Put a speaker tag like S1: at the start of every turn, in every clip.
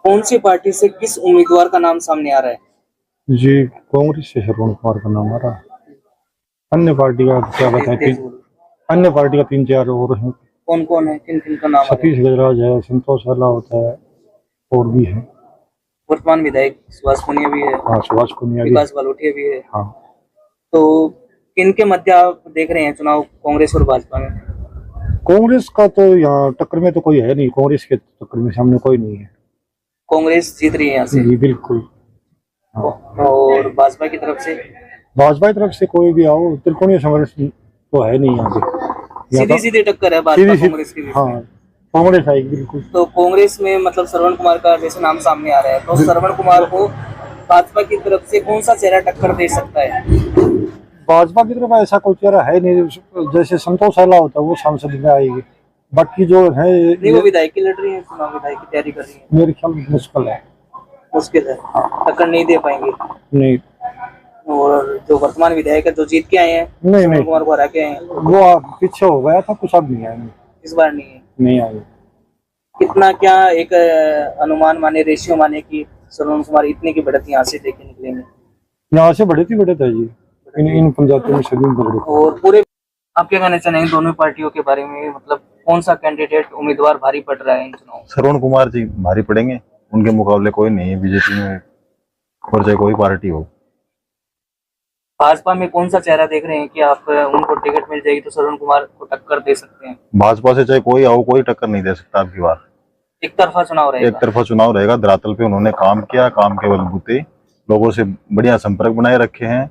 S1: कौन सी पार्टी से किस उम्मीदवार का नाम सामने आ रहा है?
S2: जी, कांग्रेस से श्रवण कुमार का नाम आ रहा है। अन्य पार्टी का क्या बताएं, अन्य पार्टी का 3-4 और हैं।
S1: कौन कौन है, किन किन का नाम आ रहा है?
S2: सतीश गजराज है, संतोष अहलावत है और भी है।
S1: वर्तमान विधायक सुभाष पुनिया भी है।
S2: हाँ, सुभाष पुनिया भी।
S1: विकास बालोटिया भी है।
S2: हाँ,
S1: तो किन के मध्य आप देख रहे हैं चुनाव, कांग्रेस और भाजपा में?
S2: कांग्रेस का तो यहाँ टक्कर में तो कोई है नहीं, कांग्रेस के टक्कर में सामने कोई नहीं है।
S1: कांग्रेस जीत रही है यहाँ से।
S2: जी बिल्कुल। हाँ।
S1: और भाजपा की तरफ से?
S2: भाजपा की तरफ से कोई भी आओ, त्रिकोणीय संघर्ष तो है नहीं यहाँ पे।
S1: सीधी सीधी टक्कर है भाजपा कांग्रेस की।
S2: हाँ, कांग्रेस आएगी बिल्कुल।
S1: तो कांग्रेस में मतलब श्रवण कुमार का जैसे नाम सामने आ रहा है, तो श्रवण कुमार को भाजपा की तरफ से कौन सा चेहरा टक्कर दे सकता है?
S2: भाजपा की तरफ ऐसा कोई चेहरा है नहीं। जैसे संतोष अहलावत है वो सांसद में आएगी, बाकी जो है
S1: नहीं, वो विधायक की लड़ रही है, चुनाव विधायक की तैयारी कर रही है।
S2: मेरे ख्याल में मुश्किल है।
S1: मुश्किल है, टक्कर नहीं दे पाएंगे।
S2: नहीं,
S1: और जो वर्तमान विधायक है जो जीत के आए हैं,
S2: नहीं
S1: कुमार को हरा के आए हैं,
S2: वो पीछे हो गया था, कुछ अब नहीं आएंगे।
S1: इस बार नहीं
S2: आएंगे। कितना
S1: कितना क्या एक अनुमान माने, रेशियो माने कि श्रवण कुमार इतने की बढ़त यहाँ से लेके निकलेंगे?
S2: यहाँ से बढ़े है जी, इन पंचायतों में सभी में बढ़े।
S1: और पूरे आप क्या कहना चाहेंगे दोनों पार्टियों के बारे में, मतलब कौन सा कैंडिडेट उम्मीदवार भारी पड़ रहा है इन चुनाव?
S3: श्रवण कुमार जी भारी पड़ेंगे, उनके मुकाबले कोई नहीं है बीजेपी में, और चाहे कोई पार्टी हो।
S1: भाजपा में कौन सा चेहरा देख रहे हैं कि आप उनको टिकट मिल जाएगी तो श्रवण कुमार को टक्कर दे सकते हैं?
S3: भाजपा से चाहे कोई आओ, कोई टक्कर नहीं दे सकता आपकी बार।
S1: एक तरफा चुनाव रहेगा।
S3: एक तरफा चुनाव रहेगा। धरातल पे उन्होंने काम किया, काम के बलबूते लोगों से बढ़िया संपर्क बनाए रखे हैं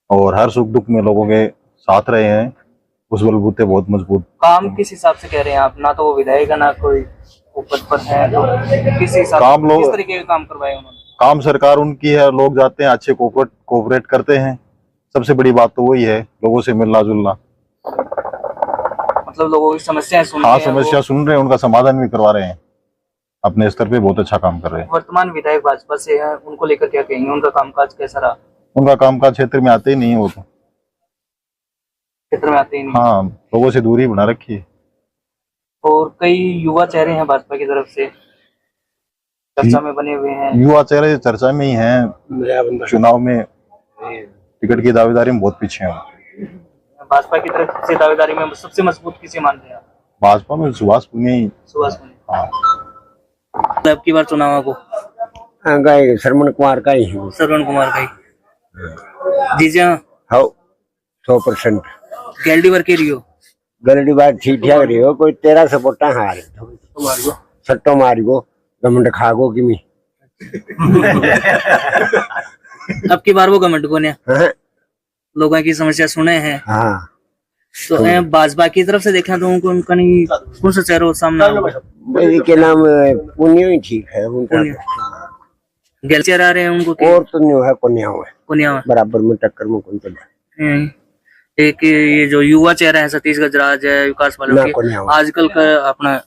S3: और हर सुख दुख में लोगों के साथ रहे हैं, उस बलबूते बहुत मजबूत।
S1: काम किस हिसाब से कह रहे हैं आप? ना तो वो विधायक है, ना कोई पद पर है, तो किस हिसाब
S3: काम
S1: से, किस तरीके का काम करवाए उन्होंने?
S3: काम सरकार उनकी है, लोग जाते हैं, अच्छे कोऑपरेट करते हैं। सबसे बड़ी बात तो वही है, लोगों से मिलना जुलना।
S1: मतलब लोगों की समस्याएं सुन रहे
S3: हाँ,
S1: हैं,
S3: समस्या सुन रहे हैं, उनका समाधान भी करवा रहे हैं। अपने स्तर पे बहुत अच्छा काम कर रहे हैं।
S1: वर्तमान विधायक भाजपा से है, उनको लेकर क्या कहेंगे? उनका कामकाज कैसा रहा?
S3: उनका कामकाज क्षेत्र में आते ही नहीं है, वो तो
S1: क्षेत्र में आते ही नहीं।
S3: हाँ, लोगों से दूरी बना रखी है।
S1: और कई युवा चेहरे हैं भाजपा की तरफ से चर्चा में बने हुए हैं।
S3: युवा चेहरे चर्चा में ही हैं, चुनाव में टिकट की दावेदारी में बहुत पीछे हैं।
S1: भाजपा की तरफ से दावेदारी में सबसे मजबूत किसे मान रहे हैं?
S3: भाजपा में सुभाष पुनिया ही।
S1: सुभाष पुनिया।
S3: हाँ,
S1: अब की बार चुनाव को
S4: श्रवण कुमार का ही है।
S1: श्रवण कुमार का ही जी? हाँ,
S4: 100%
S1: गैलडी वर्क रियो
S4: गलडी बात ठीक ठाक रही हो। कोई 13 सपोर्टा हार सट्टो मारिगो गमंड खागो कि मी
S1: अब की बार वो गवर्नमेंट को ने लोगों की समस्या सुने हैं।
S4: हाँ,
S1: तो भाजपा की तरफ से देखा तो उनका नहीं, कौन सा चेहरा सामने
S4: के नाम पुण्य ही ठीक है उनका।
S1: गैल चेहरा आ रहे हैं उनको
S4: और तो नहीं है, पुण्या है बराबर में टक्कर में कौन चला।
S1: एक ये जो युवा चेहरा है सतीश गजराज है, विकास बालोटिया, आजकल का अपना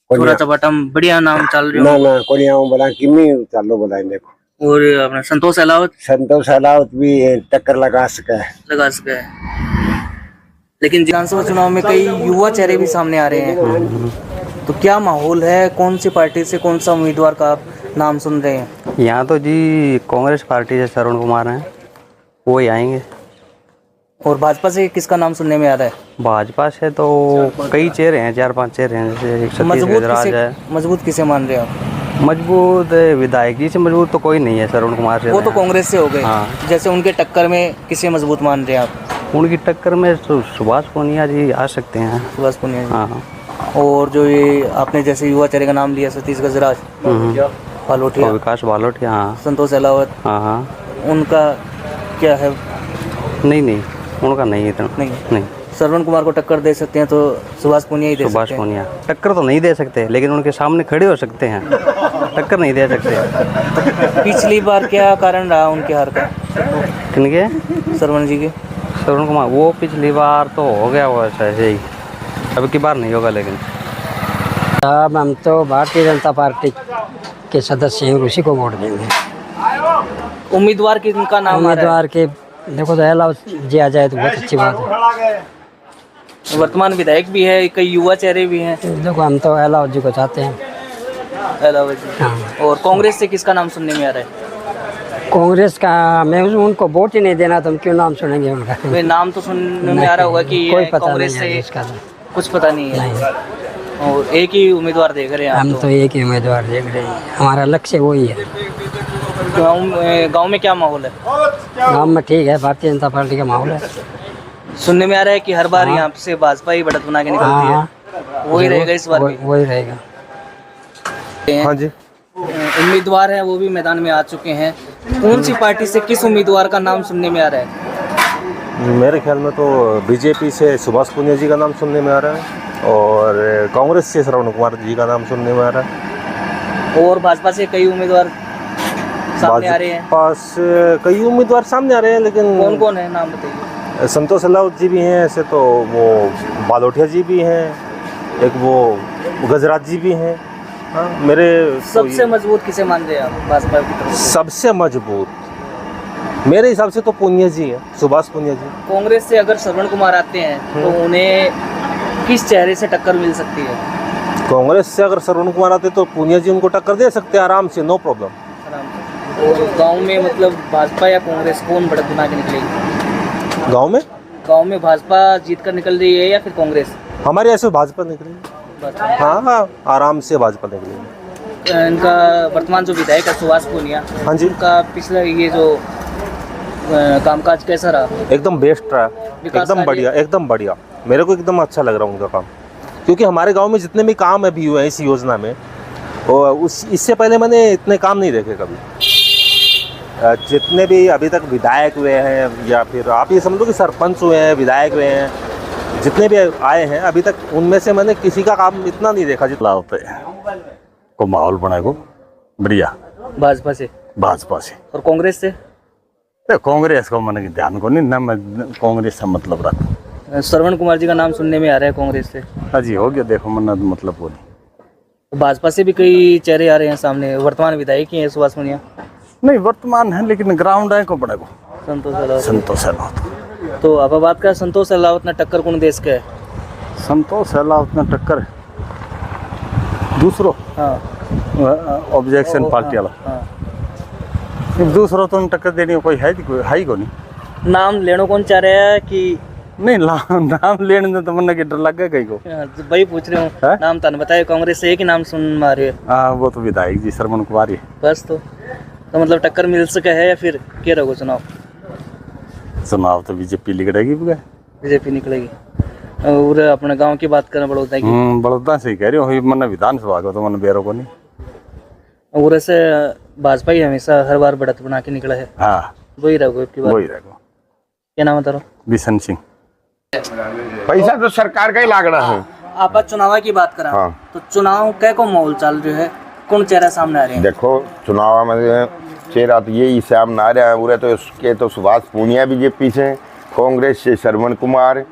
S1: थोड़ा चपाटम बढ़िया नाम चल रही है।
S4: ना कोनिया बोला किमी चालो बोला देखो।
S1: और अपना संतोष अहलावत भी टक्कर लगा सका है। लेकिन विधानसभा चुनाव में कई युवा चेहरे भी सामने आ रहे हैं, तो क्या माहौल है? कौन सी पार्टी से कौन सा उम्मीदवार का आप नाम सुन रहे हैं?
S5: यहाँ तो जी कांग्रेस पार्टी से श्रवण कुमार हैं, वो ही आएंगे।
S1: और भाजपा से किसका नाम सुनने में आ रहा है?
S5: भाजपा से तो कई चेहरे हैं, 4-5 चेहरे हैं, जैसे एक सतीश गजराज है।
S1: मजबूत किसे मान रहे हो आप?
S5: मजबूत विधायक जी से मजबूत तो कोई नहीं है श्रवण कुमार से।
S1: वो तो कांग्रेस से हो गए।
S5: हाँ।
S1: जैसे उनके टक्कर में किसे मजबूत मान रहे हैं आप?
S5: उनकी टक्कर में तो सुभाष पुनिया जी आ सकते हैं।
S1: सुभाष पुनिया जी।
S5: हाँ।
S1: और जो ये आपने जैसे युवा चेहरे का नाम लिया, सतीश गजराज, बालोटिया,
S5: विकास बालोटिया, हाँ,
S1: संतोष अहलावत,
S5: हाँ,
S1: उनका क्या है?
S5: नहीं उनका नहीं इतना नहीं।
S1: श्रवण कुमार को टक्कर दे सकते हैं तो सुभाष पुनिया ही दे सकते हैं।
S5: सुभाष पुनिया टक्कर तो नहीं दे सकते, लेकिन उनके सामने खड़े हो सकते हैं, टक्कर नहीं दे सकते।
S1: पिछली बार क्या कारण रहा उनके हार का?
S5: किनके?
S1: श्रवण जी के।
S5: श्रवण कुमार वो पिछली बार तो हो गया वो ऐसे ही, अब की बार नहीं होगा। लेकिन
S4: अब हम तो भारतीय जनता पार्टी के सदस्य हैं, उसी को वोट देंगे।
S1: उम्मीदवार किनका नाम?
S4: उम्मीदवार के देखो तो अहलावत जी आ जाए तो बहुत अच्छी बात है।
S1: वर्तमान विधायक भी है, कई युवा चेहरे भी हैं।
S4: देखो हम तो अहलावत जी को चाहते हैं।
S1: अलावा जी। और कांग्रेस से किसका नाम सुनने में आ रहा है?
S6: कांग्रेस का मैं उनको वोट ही नहीं देना, तो हम क्यों नाम सुनेंगे उनका?
S1: वे नाम तो सुनने में आ रहा होगा कि
S6: कोई
S1: ये
S6: पता
S1: कांग्रेस
S6: नहीं है
S1: से
S6: इसका।
S1: कुछ पता नहीं है। और एक ही उम्मीदवार देख रहे हैं
S6: हम
S1: आप
S6: तो एक ही उम्मीदवार देख रहे हैं, हमारा लक्ष्य वही है।
S1: गाँव में क्या माहौल है?
S6: गांव में ठीक है, भारतीय जनता पार्टी का माहौल है।
S1: सुनने में आ रहा है कि हर बार यहाँ से भाजपा ही बढ़त बना के निकलती है, वही रहेगा इस बार भी?
S6: वही रहेगा।
S7: हाँ जी,
S1: उम्मीदवार है वो भी मैदान में आ चुके हैं। कौन सी पार्टी से किस उम्मीदवार का नाम सुनने में आ रहा है?
S7: मेरे ख्याल में तो बीजेपी से सुभाष पुनिया जी का नाम सुनने में आ रहा है और कांग्रेस से श्रवण कुमार जी का नाम सुनने में आ रहा है।
S1: और भाजपा से कई उम्मीदवार सामने आ रहे हैं।
S7: पास कई उम्मीदवार सामने आ रहे हैं, लेकिन
S1: कौन कौन है नाम बताइए?
S7: संतोष अहलावत जी भी हैं ऐसे तो, वो बालोटिया जी भी हैं, एक वो गजराज जी भी हैं। हाँ, मेरे
S1: सबसे मजबूत किसे मान रहे हैं आप भाजपा की तरफ से?
S7: सबसे मजबूत मेरे हिसाब से तो पुनिया जी हैं, सुभाष पुनिया जी।
S1: कांग्रेस से अगर श्रवण कुमार आते हैं तो उन्हें किस चेहरे से टक्कर मिल सकती है?
S7: कांग्रेस से अगर श्रवण कुमार आते तो पुनिया जी उनको टक्कर दे सकते हैं आराम से, नो प्रॉब्लम।
S1: और गांव में मतलब भाजपा या कांग्रेस कौन बढ़त बना के निकलेगी?
S7: गांव में
S1: भाजपा जीत कर निकल रही है या फिर कांग्रेस?
S7: हमारे ऐसे भाजपा निकलेगी। हाँ, आराम से भाजपा निकलेगी।
S1: इनका वर्तमान जो विधायक है सुभाष पुनिया,
S7: हाँ जी,
S1: उनका पिछला ये जो कामकाज कैसा रहा?
S7: एकदम बेस्ट रहा, एकदम बढ़िया, एकदम बढ़िया। मेरे को एकदम अच्छा लग रहा है उनका काम, क्योंकि हमारे गांव में जितने भी काम अभी हुए हैं इस योजना में, और इससे पहले मैंने इतने काम नहीं देखे कभी। जितने भी अभी तक विधायक हुए हैं या फिर आप ये समझ लो कि सरपंच हुए हैं, विधायक हुए हैं, जितने भी आए हैं अभी तक, उनमें से मैंने किसी का काम इतना नहीं देखा जितना होता है को माहौल बनाए को बढ़िया
S1: भाजपा से
S7: भाजपा से।
S1: और कांग्रेस से?
S7: कांग्रेस को मैंने ध्यान को नहीं ना, मैं कांग्रेस से मतलब रखता।
S1: श्रवण कुमार जी का नाम सुनने में आ रहा है कांग्रेस से।
S7: हाँ जी, हो गया, देखो मन्ना मतलब वो नहीं।
S1: भाजपा से भी कई चेहरे आ रहे हैं सामने, वर्तमान विधायक ही है सुभाष पुनिया।
S7: नहीं वर्तमान है, लेकिन ग्राउंड है को बड़ा को
S1: संतोष अहलावत।
S7: संतोष अहलावत।
S1: तो अब बात का संतोष अहलावत ने टक्कर कौन देश का है?
S7: संतोष अहलावत ने टक्कर दूसरो,
S1: हाँ,
S7: ऑब्जेक्शन पार्टी वाला।
S1: हाँ।
S7: दूसरों तो टक्कर देनी कोई है ही को नहीं।
S1: नाम लेनो कौन चाह रहा है कि
S7: नहीं? नाम लेने में तो मन के डर लग गया कहीं को।
S1: वही पूछ रहे हूँ, नाम तो बताए कांग्रेस से एक ही नाम सुन मारे।
S7: हाँ, वो तो विधायक जी श्रवण कुमार ही
S1: बस। तो मतलब टक्कर मिल सका है या फिर क्या रहोगे चुनाव?
S7: चुनाव तो बीजेपी निकलेगी,
S1: बीजेपी निकलेगी। और अपने गांव की बात करें बड़ौदा की,
S7: बड़ौदा से ही कह रही हूँ, मन विधानसभा को तो मन बेरों को नहीं।
S1: और ऐसे भाजपा ही हमेशा हर बार बढ़त बना के निकला है।
S7: हाँ,
S1: वही रहोगे की बात?
S7: वही रहेगा।
S1: क्या नाम बता रहा?
S7: बिशन सिंह।
S8: पैसा तो सरकार का ही लागना है।
S1: आप चुनाव की बात करा,
S8: हाँ।
S1: तो चुनाव कै को माहौल चल रहा है, कौन चेहरा सामने आ रहे हैं?
S8: देखो चुनाव में चेहरा तो यही सामने आ रहा है पूरे, तो इसके तो सुभाष पुनिया बीजेपी से, कांग्रेस से श्रवण कुमार,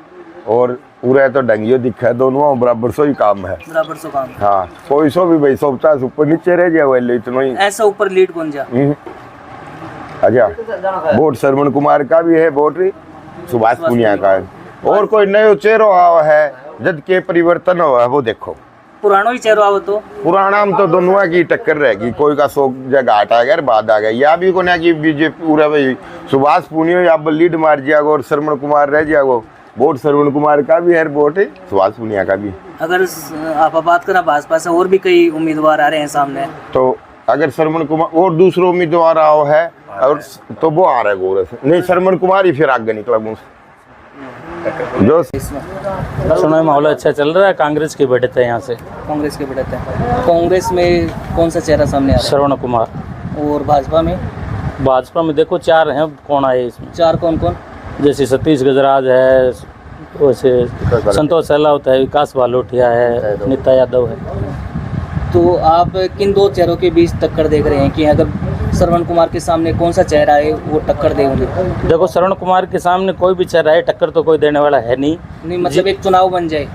S8: और पूरे तो डंगियो दिखा, दोनों बराबर सो ही काम है।
S1: बराबर सो काम।
S8: हाँ, कोई सो भी भाई 150 ऊपर नीचे रह जाए इतना ही।
S1: ऐसा ऊपर लीड कौन जा?
S8: अच्छा, वोट श्रवण कुमार का भी है, वोट सुभाष पुनिया का है, और कोई नयो चेहरा आवा है जद के परिवर्तन हुआ है वो देखो।
S1: पुरानो ही चेहरा आवा तो
S8: पुराना में तो दोनों की टक्कर रहेगी, कोई का 100 जगह हटा गया बाद आ गया, या भी को कि बीजेपी पूरा भाई सुभाष पुनिया या लीड मार जाएगा और श्रवण कुमार रह जाएगा। वोट श्रवण कुमार का भी है, वोट सुभाष पुनिया का भी।
S1: अगर आप बात करें भाजपा से, और भी कई उम्मीदवार आ रहे हैं सामने,
S8: तो अगर श्रवण कुमार और दूसरा उम्मीदवार आओ है और तो वो आ रहा है गोरस, नहीं श्रवण कुमार ही फिर आगे निकला जो
S9: चुनाव माहौल अच्छा चल रहा है। कांग्रेस की बढ़त है, यहाँ से
S1: कांग्रेस की बढ़त है। कांग्रेस में कौन सा चेहरा सामने आ रहा है?
S9: श्रवण कुमार।
S1: और भाजपा में?
S9: भाजपा में देखो 4 हैं, कौन आए इसमें?
S1: 4 कौन कौन?
S9: जैसे सतीश गजराज है, वैसे संतोष अहलावत है, विकास बालोटिया है, नीता यादव है।
S1: तो आप किन 2 चेहरों के बीच टक्कर देख रहे हैं कि अगर श्रवण कुमार के सामने कौन सा चेहरा है वो टक्कर दे उन्हें?
S9: देखो श्रवण कुमार के सामने कोई भी चेहरा है, टक्कर तो कोई देने वाला है नहीं।
S1: मतलब एक चुनाव बन जाए,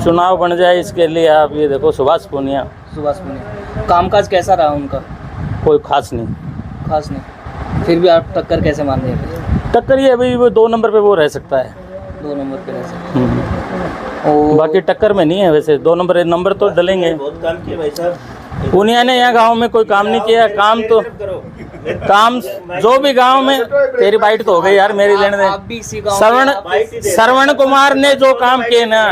S9: चुनाव बन जाए, इसके लिए आप ये देखो सुभाष पुनिया।
S1: सुभाष पुनिया कामकाज कैसा रहा उनका?
S9: कोई खास नहीं।
S1: खास नहीं, फिर भी आप टक्कर कैसे मान रहे हैं?
S9: टक्कर ये अभी वो 2 नंबर पे वो रह सकता है,
S1: 2 नंबर पे रह सकता है।
S9: बाकी टक्कर में नहीं है वैसे। 2 नंबर तो डलेंगे। पूनिया ने यहाँ गांव में कोई काम नहीं किया। काम जो भी गांव में, तेरी बाइट तो हो गई यार, मेरी लेने दे। श्रवण कुमार ने जो काम किए ना,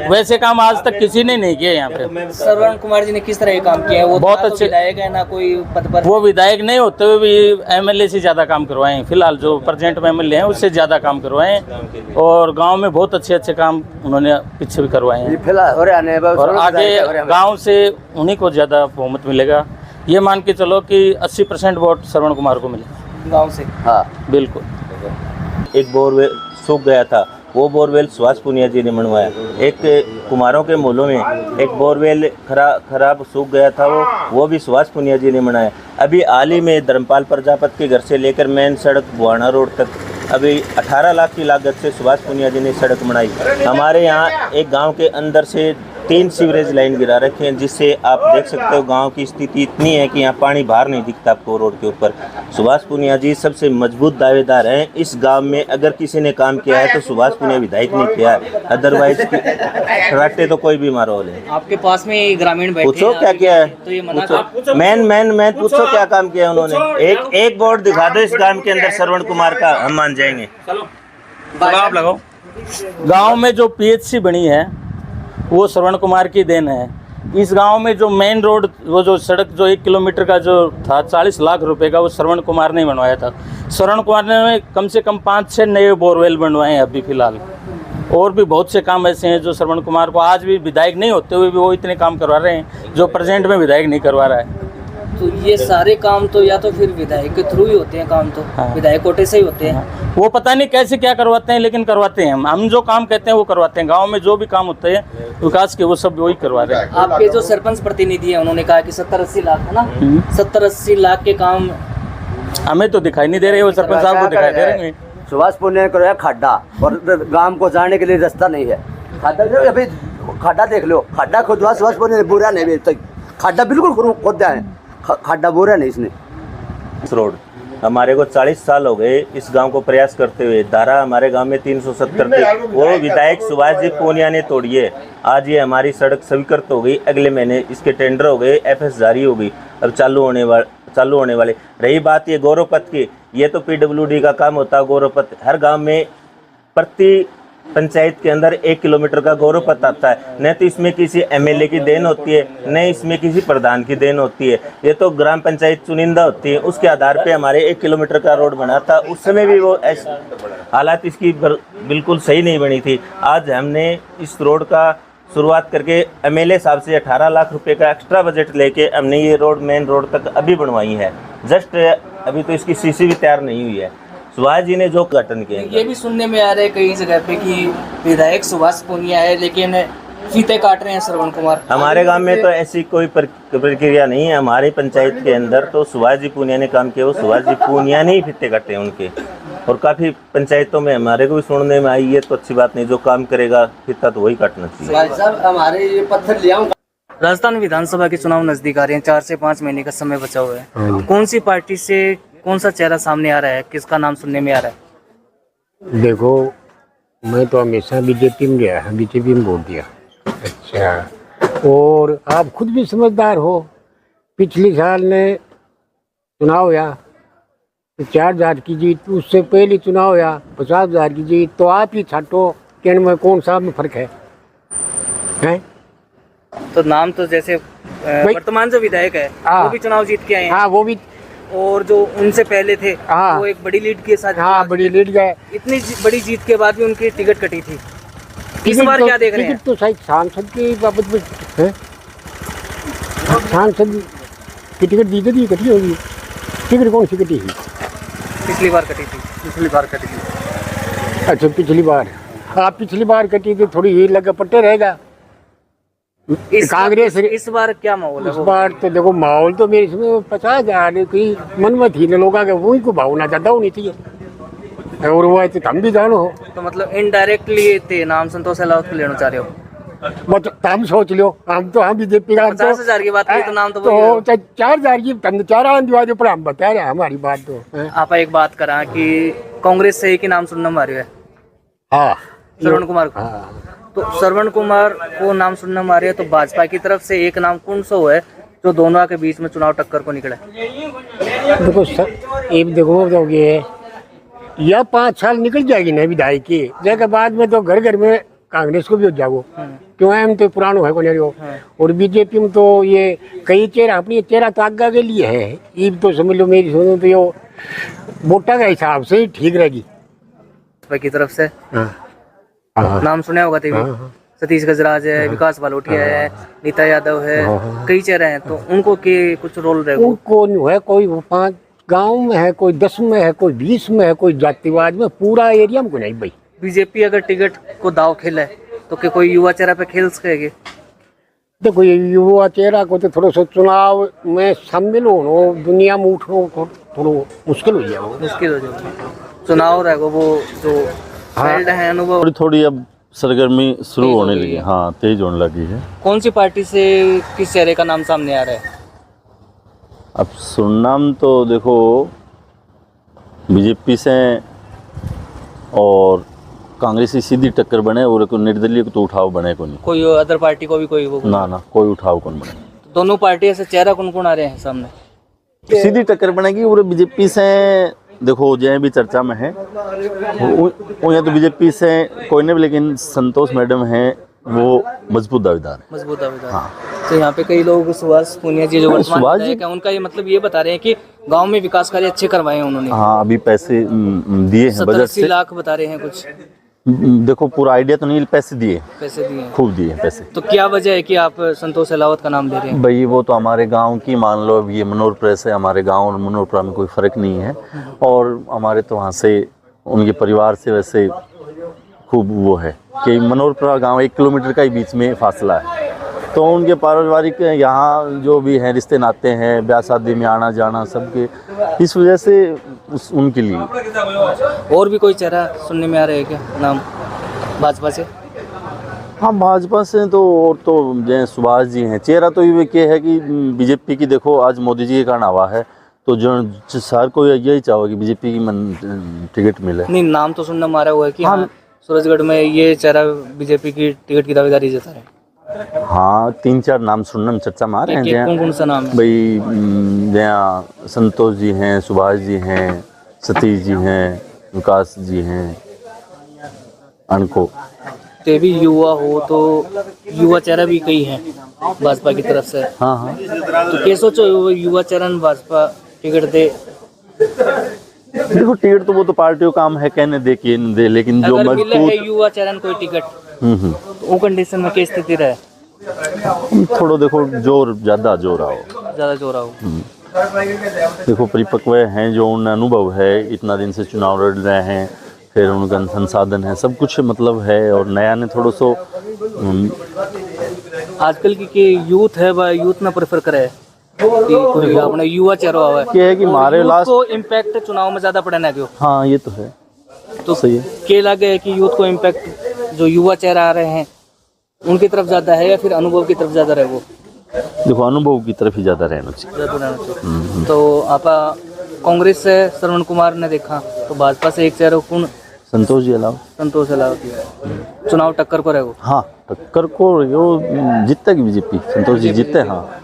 S9: वैसे काम आज तक किसी ने नहीं किए यहाँ पे।
S1: श्रवण कुमार जी ने किस तरह के काम किए हैं? वो
S9: बहुत
S1: तो
S9: अच्छे
S1: विधायक है ना, कोई पद पर।
S9: वो विधायक नहीं होते हुए भी एमएलए से ज्यादा काम करवाए हैं। फिलहाल जो प्रेजेंट में एमएलए हैं उससे ज्यादा काम करवाए हैं, और गांव में बहुत अच्छे काम उन्होंने पीछे भी करवाए हैं। और आगे गांव से उन्हीं को ज्यादा बहुमत मिलेगा। ये मान के चलो कि 80% वोट श्रवण कुमार को मिले
S1: गांव से।
S9: हाँ बिल्कुल।
S10: एक बोरवेल सूख गया था, वो बोरवेल सुभाष पुनिया जी ने बनवाया। एक कुमारों के मोहल्लों में एक बोरवेल खराब सूख गया था, वो भी सुभाष पुनिया जी ने बनाया। अभी हाल ही में धर्मपाल प्रजापति के घर से लेकर मेन सड़क बुआना रोड तक अभी 18 लाख की लागत से सुभाष पुनिया जी ने सड़क बनाई। हमारे यहाँ एक गांव के अंदर से 3 सीवरेज लाइन गिरा रखे हैं, जिससे आप देख सकते हो गांव की स्थिति इतनी है कि यहाँ पानी बाहर नहीं दिखता आपको रोड के ऊपर। सुभाष पुनिया जी सबसे मजबूत दावेदार हैं इस गांव में। अगर किसी ने काम किया है तो सुभाष पुनिया विधायक ने किया है, अदरवाइज खराटे तो कोई भी मारो ले।
S1: आपके पास में ग्रामीण बैठे
S10: पूछो क्या किया है,
S1: तो ये मना
S10: मैं पूछो क्या काम किया उन्होंने। एक बोर्ड दिखा दो इस गांव के अंदर श्रवण कुमार का, हम मान जाएंगे।
S9: आप लगाओ। गांव में जो पीएचसी बनी है वो श्रवण कुमार की देन है। इस गांव में जो मेन रोड, वो जो सड़क जो 1 किलोमीटर का जो था 40 लाख रुपए का, वो श्रवण कुमार ने बनवाया था। श्रवण कुमार ने कम से कम 5-6 नए बोरवेल बनवाए हैं अभी फिलहाल। और भी बहुत से काम ऐसे हैं जो श्रवण कुमार को आज भी विधायक नहीं होते हुए भी वो इतने काम करवा रहे हैं जो प्रेजेंट में विधायक नहीं करवा रहा है।
S1: तो ये सारे काम तो या तो फिर विधायक के थ्रू ही होते हैं काम, तो विधायक कोटे से ही होते हैं।
S9: वो पता नहीं कैसे क्या करवाते हैं, लेकिन करवाते हैं। हम जो काम कहते हैं वो करवाते हैं। गांव में जो भी काम होते हैं विकास के, वो सब वही करवा रहे हैं।
S1: आपके जो सरपंच प्रतिनिधि है उन्होंने कहा कि 70-80 लाख है ना, 70-80 लाख के काम
S9: हमें तो दिखाई नहीं दे रहे, वो सरपंच साहब को दिखाई दे रहे हैं।
S5: सुभाष पुनिया ने कराया खड्डा, और गांव को जाने के लिए रास्ता नहीं है। अभी खड्डा देख लो, खड्डा खुदवा सुभाष पुनिया ने बुरा नहीं भेजता, खड्डा बिल्कुल खोदा है, खड्डा बुरा नहीं इसने।
S10: इस रोड हमारे को 40 साल हो गए इस गांव को प्रयास करते हुए। धारा हमारे गांव में 370 थी, वो विधायक सुभाष जी पुनिया ने तोड़ी है। आज ये हमारी सड़क स्वीकृत हो गई, अगले महीने इसके टेंडर हो गए, एफएस जारी हो गई, अब चालू होने वाले। रही बात ये गौरव पथ की, ये तो पीडब्ल्यूडी का काम होता है। गौरव पथ हर गाँव में प्रति पंचायत के अंदर 1 किलोमीटर का गौरव पथ आता है। न तो इसमें किसी एमएलए की देन होती है, न इसमें किसी प्रधान की देन होती है। ये तो ग्राम पंचायत चुनिंदा होती है, उसके आधार पे हमारे 1 किलोमीटर का रोड बना था। उस समय भी वो हालात इसकी बिल्कुल सही नहीं बनी थी। आज हमने इस रोड का शुरुआत करके एमएलए साहब से 18 लाख रुपए का एक्स्ट्रा बजट लेके हमने ये रोड मेन रोड तक अभी बनवाई है। जस्ट अभी तो इसकी सीसी भी तैयार नहीं हुई है। सुभाष जी ने जो गठन किए,
S1: ये भी सुनने में आ रहा है कई जगह पे कि विधायक सुभाष पुनिया है लेकिन फीते काट रहे हैं श्रवण कुमार।
S10: हमारे गांव में तो ऐसी कोई प्रक्रिया नहीं है। हमारी पंचायत के अंदर तो सुभाष जी पुनिया ने काम किया, वो सुभाष जी पुनिया ने ही फीते काटे हैं उनके। और काफ़ी पंचायतों में हमारे को भी सुनने में आई है, तो अच्छी बात नहीं, जो काम करेगा फीता तो वही काटना चाहिए।
S5: हमारे ये पत्थर ले आऊं।
S1: राजस्थान विधानसभा के चुनाव नजदीक आ रहे हैं, 4 से 5 महीने का समय बचा हुआ है। कौन सी पार्टी से कौन सा चेहरा सामने आ रहा है, किसका नाम सुनने में आ रहा है?
S4: देखो, मैं तो हमेशा बीजेपी में गया, बीजेपी में वोट दिया। अच्छा, और आप खुद भी समझदार हो। पिछले साल ने चुनाव हुआ तो 4000 की जीत, उससे पहले चुनाव हुआ 50,000 की जीत। तो आप ही छाटो कि इनमें कौन सा में फर्क है?
S1: तो नाम तो जैसे वर्तमान जो विधायक है वो भी चुनाव जीत के आए हैं।
S4: हाँ, वो भी,
S1: और जो उनसे पहले थे वो एक बड़ी लीड के साथ।
S4: हाँ, बड़ी लीड गए।
S1: इतनी बड़ी जीत के बाद भी उनकी टिकट कटी थी। इस बार क्या देख रहे हैं?
S4: तो शायद सांसद की बाबत में है, सांसद की टिकट दी थी, कटी होगी। टिकट कौन सी कटी थी?
S1: पिछली बार कटी थी।
S4: अच्छा, पिछली बार, हाँ, पिछली बार कटी थी, थोड़ी ही लगा पट्टे रहेगा। कांग्रेस
S1: इस बार क्या माहौल है?
S4: इस बार तो देखो, माहौल तो मेरे इसमें 50,000 की मन में थी ना, लोगों के वही को भावना ज्यादा होनी चाहिए, और वो है तो हम भी जानो हो।
S1: तो मतलब इनडायरेक्टली थे नाम संतोष अहलावत को लेना चाह रहे हो?
S4: मतलब हम सोच लो, हम तो हम बीजेपी का
S1: 50,000 की बात करी तो नाम तो
S4: 4,000 की 4 दिवाली पर हम बता रहे हैं हमारी बात। तो
S1: आप एक बात करा कि कांग्रेस से ही नाम सुनना मारे है।
S4: हाँ,
S1: श्रवण कुमार को। तो श्रवण कुमार को नाम सुनना मारे है, तो भाजपा की तरफ से एक नाम कौन सा है जो दोनों के बीच में चुनाव टक्कर को निकला?
S4: देखो सर, एक देखो तो ये या 5 साल निकल जाएगी ना विधायक की, उसके बाद में तो घर घर में कांग्रेस को भी हो जाओ, क्यों है हम तो पुरानो है कोने रहो। और बीजेपी में तो ये कई चेहरा अपनी चेहरा तो आगे के लिए है, ये तो समझ लो मेरी सुनो तो ये वोटा के हिसाब से ही ठीक रहेगी
S1: की तरफ से। नाम सुना होगा टीवी, सतीश गजराज है, विकास बालोटिया है, नीता यादव है, कई चेहरे हैं, तो उनको के कुछ रोल रहेगा?
S4: उनको नहीं है, कोई 5 गांव में है, कोई 10 में है, कोई 20 में है, कोई जातिवाद में, पूरा एरिया में को नहीं भाई।
S1: बीजेपी अगर टिकट को दाव खेले तो क्या कोई युवा चेहरा पे खेल सकेगी?
S4: देखो ये युवा चेहरा को तो थोड़ा सा चुनाव में शामिल हो, दुनिया में उठना थोड़ा मुश्किल हो जाएगा।
S1: मुश्किल हो जाएगा, चुनाव रहेगा वो जो फील्ड है अनुभव।
S7: थोड़ी अब सरगर्मी शुरू होने लगी, हाँ तेज होने लगी है।
S1: कौन सी पार्टी से किस चेहरे का नाम सामने आ रहा है?
S7: अब सुनाम तो देखो बीजेपी से और कांग्रेस की सीधी टक्कर बने, और कोई निर्दलीय को तो उठाव बने को नहीं,
S1: कोई अदर पार्टी को भी कोई वो
S7: ना कोई उठाव कौन बने।
S1: दोनों पार्टी से चेहरा कौन कौन आ रहे हैं सामने?
S7: सीधी टक्कर बनेगी, और बीजेपी से देखो जय भी चर्चा में है, वो यहाँ तो बीजेपी से कोई नहीं, लेकिन संतोष मैडम है वो मजबूत दावेदार है।
S1: मजबूत दावेदार। हाँ। तो यहाँ पे कई लोग सुभाष पूनिया जी जो वर्तमान विधायक हैं, उनका ये मतलब ये बता रहे हैं कि गांव में विकास कार्य अच्छे करवाए हैं उन्होंने।
S7: हाँ, अभी पैसे दिए हैं बजट से,
S1: 70-80 लाख बता रहे हैं कुछ।
S7: देखो पूरा आइडिया तो नहीं, पैसे दिए खूब दिए पैसे।
S1: तो क्या वजह है कि आप संतोष अहलावत का नाम दे रहे हैं?
S7: भाई वो तो हमारे गांव की, मान लो ये मनोर प्रेस है, हमारे गांव और मनोरपुरा में कोई फ़र्क नहीं है, और हमारे तो वहाँ से उनके परिवार से वैसे खूब वो है कि मनोरपुरा गांव 1 किलोमीटर का ही बीच में फासला है, तो उनके पारिवारिक यहाँ जो भी हैं रिश्ते नाते हैं, ब्याह शादी में आना जाना सबके, इस वजह से उनके लिए।
S1: और भी कोई चेहरा सुनने में आ रहा है क्या नाम भाजपा से?
S7: हाँ, भाजपा से तो और तो जय सुभाष जी हैं, चेहरा तो ये क्या है कि बीजेपी की देखो आज मोदी जी के कारण हवा है, तो जो सार को यही चाहो कि बीजेपी की टिकट मिले।
S1: नहीं, नाम तो सुनने में आ रहा हुआ है कि हाँ सूरजगढ़ में ये चेहरा बीजेपी की टिकट की दावेदारी जता है।
S7: हाँ, 3-4 नाम सुनने में चर्चा में आ रहे हैं।
S1: कौन कौन सा नाम है
S7: भाई? जहाँ संतोष जी हैं, सुभाष जी हैं, सतीश जी हैं, विकास जी हैं, अनको।
S1: तो भी युवा हो तो युवा चेहरा भी कई हैं भाजपा की तरफ से।
S7: हाँ हाँ,
S1: तो क्या सोचो युवा चेहरा भाजपा टिकट दे?
S7: देखो टिकट तो वो तो पार्टी का काम है कहने दे कि न दे, लेकिन जो
S1: मजबूत युवा चेहरा कोई टिकट तो वो कंडीशन में क्या स्थिति रहे?
S7: थोड़ा देखो जोर ज्यादा जोर आओ,
S1: ज्यादा जोर आओ।
S7: देखो परिपक्व हैं, जो उन अनुभव है, इतना दिन से चुनाव लड़ रहे हैं, फिर उनका संसाधन है, सब कुछ मतलब है, और नया ने थोड़ा सो
S1: आजकल की यूथ है वह यूथ में प्रेफर करे कोई अपने युवा चेहरा हुआ है
S7: क्या है कि हमारे लास्ट
S1: को इम्पैक्ट चुनाव में ज्यादा पड़ना क्यों?
S7: हाँ ये तो है,
S1: तो
S7: सही है।
S1: क्या लगे है कि यूथ को इम्पैक्ट जो युवा चेहरा आ रहे हैं उनकी तरफ ज्यादा है या फिर अनुभव की तरफ ज्यादा रहे? वो
S7: देखो अनुभव की तरफ ही ज्यादा रहना चाहिए।
S1: तो आप कांग्रेस से श्रवण कुमार ने देखा, तो भाजपा से एक चेहरा कौन?
S7: संतोष जी अलावा।
S1: संतोष अहलावत चुनाव टक्कर को रहेगा?
S7: हाँ टक्कर को जीतेगी बीजेपी, संतोष जी जीतते। हाँ,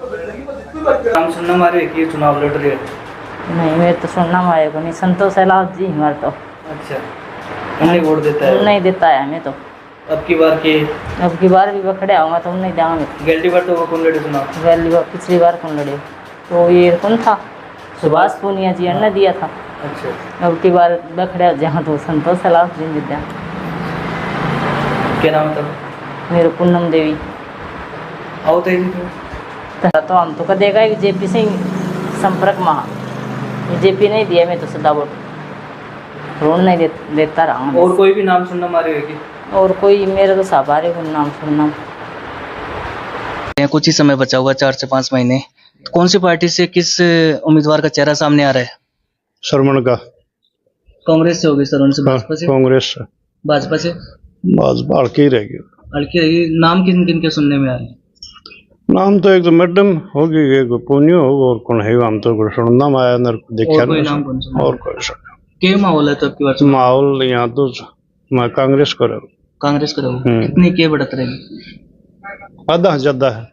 S1: नाम सुनना मारे कि चुनाव लड़ रहे?
S11: नहीं, मैं तो सुनना मारे को नहीं, संतोष अहलावत जी हमारे तो।
S1: अच्छा, नहीं वोट देता है?
S11: नहीं देता है हमें तो।
S1: अब की बार भी बखड़े आऊँगा तो नहीं देंगे। गैलरी बार तो कौन लड़े चुनाव?
S11: पिछली बार कौन लड़े? तो ये कौन था, सुभाष पूनिया जी ने दिया था।
S1: अच्छा,
S11: अब की बार बखड़े जहाँ तो संतोष अहलावत जी जीत गया।
S1: क्या नाम था?
S11: मेरे पूनम देवी।
S1: आओ
S11: तो हम तो कदेगा बीजेपी से संपर्क महा, बीजेपी नहीं दिया, मैं तो सदा वोट रोन नहीं देता रहा।
S1: और कोई भी नाम सुनना मारे है कि?
S11: और कोई मेरे तो साबारे को नाम सुनना।
S1: कुछ ही समय बचा हुआ, 4 से 5 महीने, तो कौन सी पार्टी से किस उम्मीदवार का चेहरा सामने आ रहा है?
S2: श्रवण का।
S1: कांग्रेस से होगी? श्रवण से? भाजपा से?
S2: कांग्रेस से।
S1: भाजपा से?
S2: भाजपा हल्की रहेगी।
S1: हल्की रहेगी। नाम किन किन के सुनने में आ रहे हैं?
S2: नाम तो एक तो मैडम होगी, एक पुनियो होगा, और कौन है हम तो सुनना में आया अंदर देखा नहीं। और कोई
S1: क्या माहौल है तो आपकी बात?
S2: माहौल यहाँ तो मैं कांग्रेस करो।
S1: कांग्रेस करो। कितनी क्या बढ़त रहेगी?
S2: आधा ज्यादा है।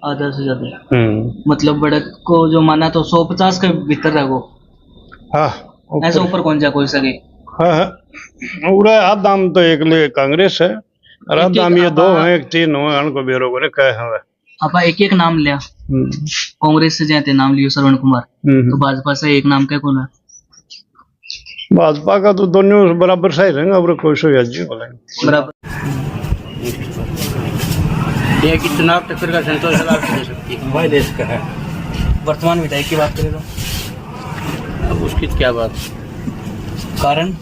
S1: आधा से ज्यादा। मतलब बढ़त को जो माना तो 150 के भीतर रहो।
S2: हाँ
S1: ऐसा ऊपर कौन जा कोई सके।
S2: हाँ पूरा आदाम तो एक लिए कांग्रेस है और आदाम ये दो हैं, एक तीन हुए उनको बेरो को कहे हैं।
S1: आप एक एक नाम लिया, कांग्रेस से जाते नाम लियो श्रवण कुमार, तो भाजपा से एक नाम क्या कौन है?
S2: भाजपा का तो दोनों बराबर सही रहेंगे, अब कोई सो याजी
S1: बराबर।
S4: ये कि चुनाव टक्कर का संतोष लाभ दे सकती है, वह देश का है।
S1: वर्तमान विधायक की बात करें तो
S4: अब उसकी क्या बात,
S1: कारण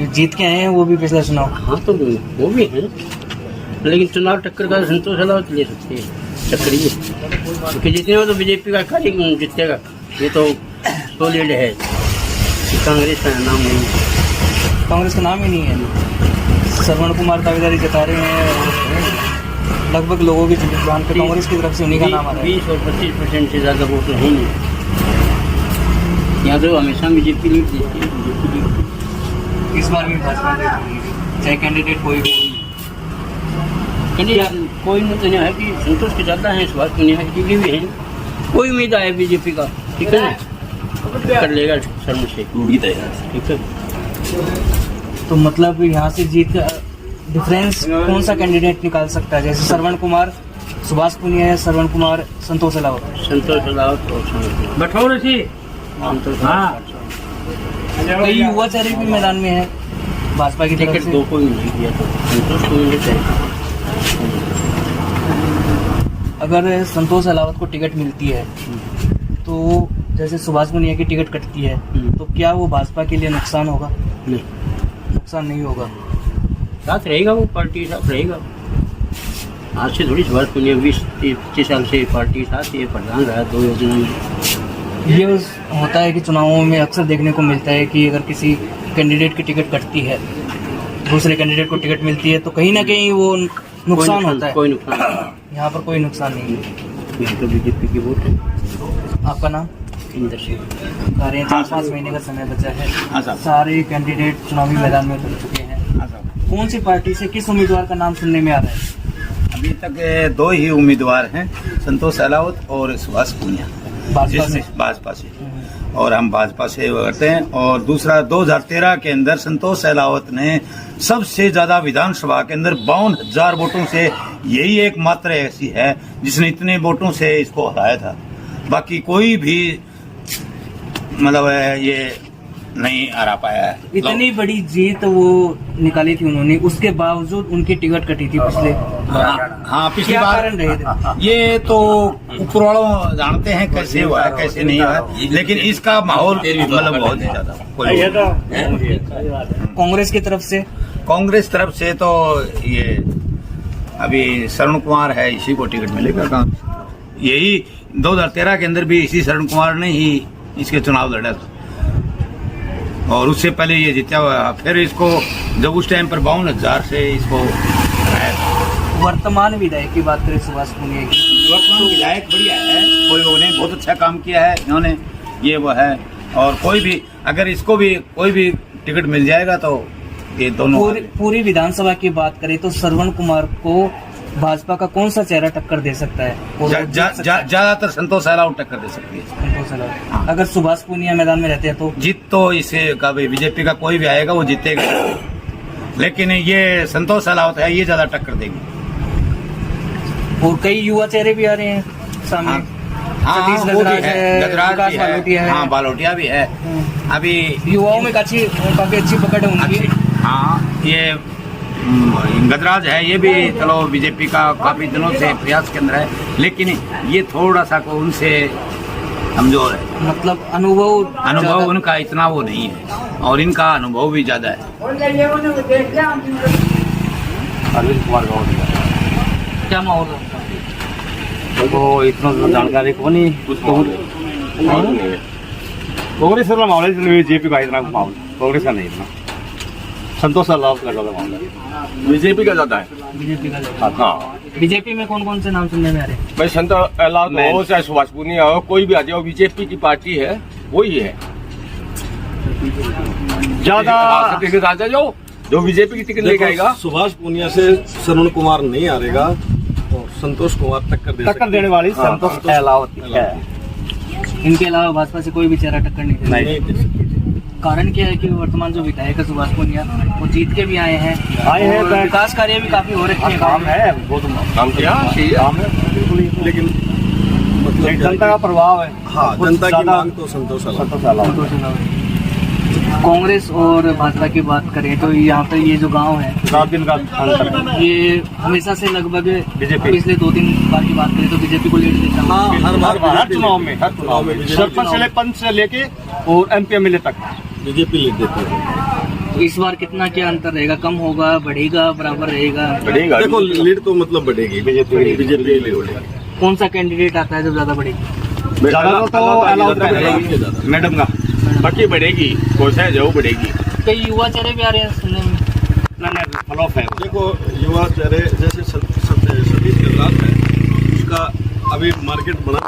S1: जीत के आए हैं वो भी पिछला चुनाव।
S4: हाँ तो वो भी है, लेकिन चुनाव टक्कर का संतोष लाभ ले सकती है टक्कर ही, क्योंकि जितने हो तो बीजेपी का कार्य जीतेगा। ये तो सॉलिड है, कांग्रेस का नाम नहीं है,
S1: कांग्रेस का नाम ही नहीं है। श्रवण कुमार दावेदारी जता रहे हैं, लगभग लोगों की जान पे कांग्रेस की तरफ से उन्हीं का नाम आ रहा है।
S4: 20 और 25% से ज़्यादा वोट है नहीं, यहाँ तो हमेशा बीजेपी लीड देती है। बीजेपी
S1: इस बार भी भाजपा चाहे कैंडिडेट कोई भी
S4: कोई तो नहीं है कि संतोष के ज़्यादा है, सुभाष पुनिया की भी है, कोई उम्मीद है बीजेपी का, ठीक है ना, कर लेगा शर्म से उम्मीद है, ठीक है।
S1: तो मतलब यहाँ से जीत का डिफरेंस कौन सा कैंडिडेट निकाल सकता है? जैसे श्रवण कुमार, सुभाष पुनिया या श्रवण कुमार, संतोष अलावत।
S4: संतोष अलावत और बठौर थी। हाँ,
S1: कई युवा चेहरे भी मैदान में है भाजपा की टिकट
S4: दो को नहीं दिया तो संतोष को मिलता है।
S1: अगर संतोष अलावत को टिकट मिलती है तो जैसे सुभाष पुनिया की टिकट कटती है तो क्या वो भाजपा के लिए नुकसान होगा?
S4: नहीं,
S1: नुकसान नहीं होगा,
S4: साथ रहेगा, वो पार्टी साथ रहेगा। आज से थोड़ी सुभाष पुनिया 20-25 साल से पार्टी साथ ये प्रधान रहा 2 योजना में।
S1: ये होता है कि चुनावों में अक्सर देखने को मिलता है कि अगर किसी कैंडिडेट की टिकट कटती है, दूसरे कैंडिडेट को टिकट मिलती है तो कहीं ना कहीं वो नुकसान होता है।
S4: कोई नुकसान
S1: यहाँ पर कोई नुकसान नहीं है।
S4: यहाँ तो बीजेपी की वोट है।
S1: आपका नाम?
S4: इंदर सिंह।
S1: 4-5 महीने का समय बचा है, सारे कैंडिडेट चुनावी मैदान में उतर चुके हैं। कौन सी पार्टी से किस उम्मीदवार का नाम सुनने में आ रहा है?
S12: अभी तक 2 ही उम्मीदवार हैं, संतोष अलावत और सुभाष पुनिया, भाजपा से। और हम भाजपा से करते हैं। और दूसरा 2013 के अंदर संतोष अलावत ने सबसे ज्यादा विधानसभा के अंदर 52,000 वोटों से, यही एकमात्र ऐसी है जिसने इतने वोटों से इसको हराया था। बाकी कोई भी मतलब ये नहीं हरा पाया है।
S1: इतनी बड़ी जीत वो निकाली थी उन्होंने, उसके बावजूद उनकी टिकट कटी थी पिछले।
S12: हाँ, पिछली बार
S1: कारण रहे थे
S12: ये तो ऊपर वालों जानते हैं कैसे हुआ है कैसे नहीं हुआ है, लेकिन इसका माहौल मतलब बहुत ही ज्यादा।
S1: कांग्रेस की तरफ से?
S12: कांग्रेस तरफ से तो ये अभी श्रवण कुमार है, इसी को टिकट मिलेगा। यही 2013 के अंदर भी इसी श्रवण कुमार ने ही इसके चुनाव लड़ा था और उससे पहले ये जीता हुआ। फिर इसको जब उस टाइम पर 52,000 से इसको हराया था।
S1: वर्तमान विधायक की बात करें सुभाष पुनिया की,
S12: वर्तमान विधायक बढ़िया है, कोई उन्हें बहुत अच्छा काम किया है इन्होंने, ये वो है। और कोई भी अगर इसको भी कोई भी टिकट मिल जाएगा तो ये दोनों
S1: पूरी विधानसभा की बात करें तो श्रवण कुमार को भाजपा का कौन सा चेहरा टक्कर दे सकता है?
S12: ज्यादातर संतोष अलावत टक्कर दे सकती है।
S1: संतोष अलावत। अगर सुभाष पुनिया मैदान में रहते हैं तो
S12: जीत तो इसे का बीजेपी का कोई भी आएगा वो जीतेगा, लेकिन ये संतोष अलावत है, ये ज्यादा टक्कर देगी।
S1: और कई युवा चेहरे भी आ रहे हैं सामने।
S12: गजराज भी है, हाँ, बालोटिया भी है। अभी
S1: युवाओं में काफी अच्छी पकड़ है उनकी।
S12: हाँ, ये गजराज है, ये भी चलो बीजेपी का काफी दिनों से प्रयास के अंदर है, लेकिन ये थोड़ा सा को उनसे कमजोर है।
S1: मतलब अनुभव
S12: उनका इतना वो नहीं है और इनका अनुभव भी ज्यादा है।
S7: अरविंद कुमार गौड़
S1: क्या माहौल
S7: तो इतना जानकारी को नहीं कांग्रेस वाला मामला बीजेपी का इतना मामला, कांग्रेस का नहीं इतना। संतोष अलावत का ज्यादा मामला, बीजेपी का ज्यादा है।
S1: बीजेपी का
S7: हाँ,
S1: बीजेपी में कौन कौन से नाम सुनने में आ रहे हैं?
S7: भाई संतोष अलावत हो चाहे सुभाष पुनिया हो, कोई भी आ जाओ, बीजेपी की पार्टी है वही है ज्यादा। जो बीजेपी की टिकट लेके आएगा।
S2: सुभाष पुनिया से श्रवण कुमार नहीं हारेगा और
S13: संतोष कुमार
S7: टक्कर देने वाली संतोष अहलावत है।
S1: इनके अलावा भाजपा से कोई भी चेहरा टक्कर नहीं दे
S7: नहीं
S1: कारण क्या है कि वर्तमान जो विधायक है सुभाष पूनिया वो जीत के भी आए हैं और विकास कार्य भी काफी हो रखे हैं।
S7: काम है, बहुत काम किया काम है, लेकिन मतलब जनता का प्रभाव है।
S13: हाँ, जनता की मांग तो संतोष अहलावत।
S1: कांग्रेस और भाजपा की बात करें तो यहाँ पर ये जो गांव है
S7: 7 दिन का अंतर है।
S1: ये हमेशा से लगभग
S7: बीजेपी
S1: पिछले 2-3 बार की बात करें तो बीजेपी को लीड देता है।
S13: हाँ,
S7: हर चुनाव में सरपंच से पंच से लेके और एमपी तक
S13: बीजेपी लीड देती है।
S1: इस बार कितना क्या अंतर रहेगा, कम होगा, बढ़ेगा, बराबर रहेगा?
S13: देखो लीड तो मतलब बढ़ेगी, बीजेपी लीड बढ़ेगी।
S1: कौन सा कैंडिडेट आता है जो ज्यादा बढ़ेगी?
S7: ज्यादा तो अलाउड मैडम का, बाकी बढ़ेगी कोशिश है जो बढ़ेगी।
S1: कई युवा चेहरे भी आ रहे हैं सुनने में।
S7: फ्लॉप है।
S13: देखो युवा चेहरे जैसे सतीश गहलोत है, उसका अभी मार्केट बना